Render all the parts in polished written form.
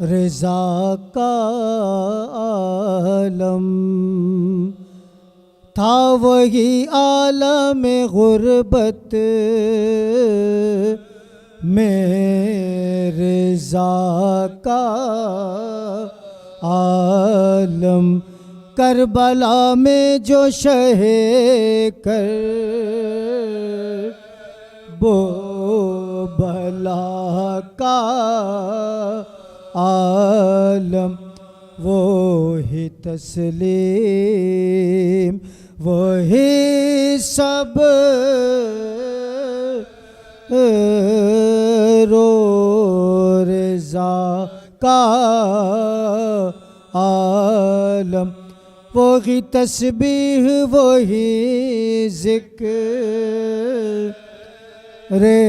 रज़ा का आलम था, वही आलम गुर्बत में रज़ा का आलम। करबला में जो शहे कर वो भला का आलम, वो ही तस्लीम वही सब रो रज़ा का आलम, वही तस्बीह वही ज़िक्र रे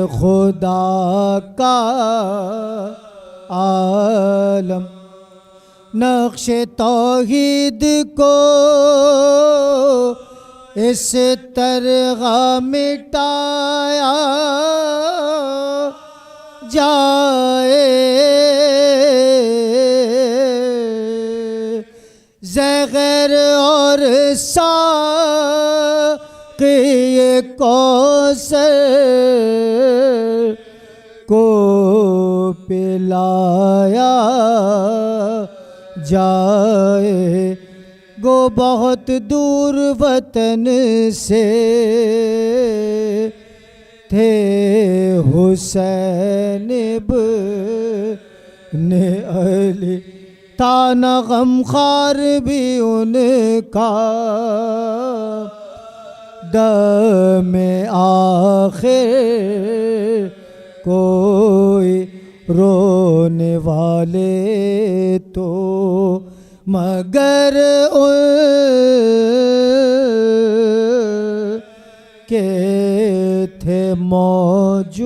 खुदा का आलम। नक्श तौहीद को इस तरह मिटाया जाए, ज़ग़र और साक़ी कौसर को पिलाया जाए। गो बहुत दूर वतन से थे हुसैन इब्न अली, था न गमख़ार भी उनका दम आखिर कोई रोने वाले तो मगर उनके थे मौजूद।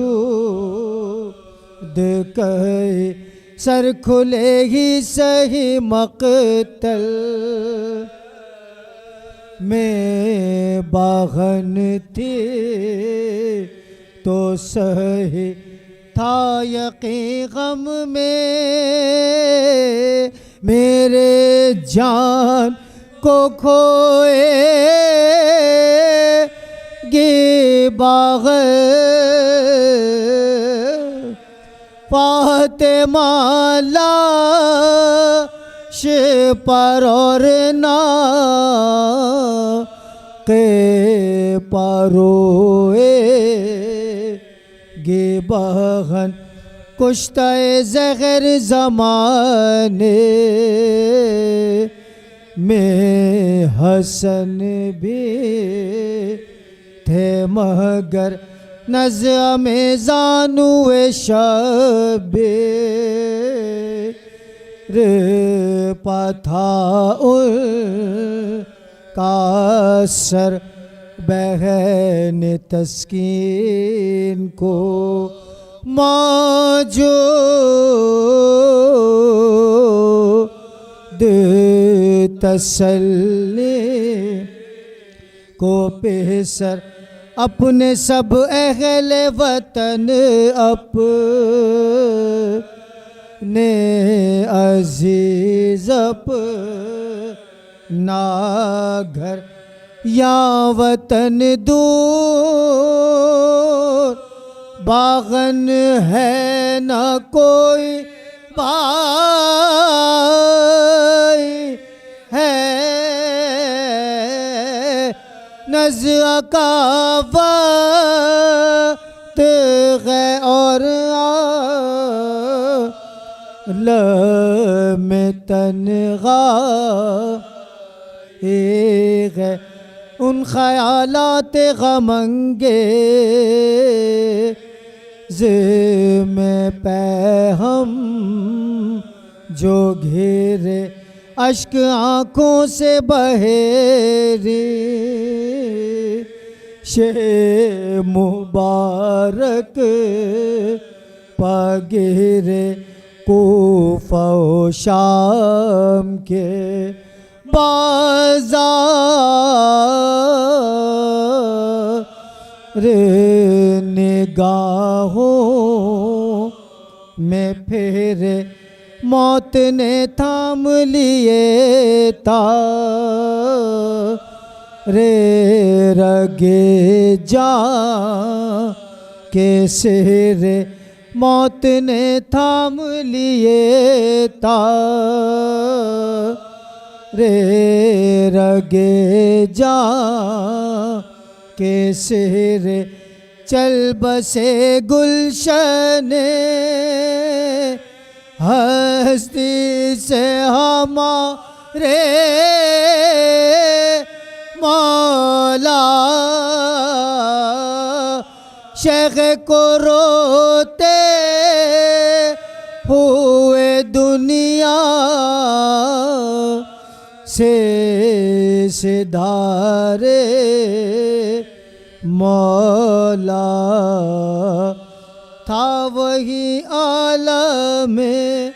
कई सर खुले ही सही मक़तल में बाग़न थी तो सही था यक़ीन गम में मेरे जान को खोएगी बाग़ फ़ातिमा लाश पर और ना के परोएगी बहन, कुश्ते ज़ग़र ज़माने में हसन भी थे मगर नज़्म में ज़ानुए शब्बीर पथा उनका सर बहन तस्कीन को मौजूद तसल्ली को पेसर अपने सब अहले वतन अपने अजीज अपना घर या वतन दूर बाग़न है न कोई भाई है नज़्र का वक्त है और आलम तन्हा है उन ख़यालात ग़मंगे में पैहम जो घेरे अश्क आँखों से बहेरी शे मुबारक पगिरे कूफा शाम के बाज़ार निगाहों में फिर मौत ने थाम लिए तारे रगे जा के सिर मौत ने थाम लिए तारे रगे जा के सिर चल बसे गुलशन हस्ती से हमारे मौला शेख को रोते हुए दुनिया से सिधारे मौला था वही आलम में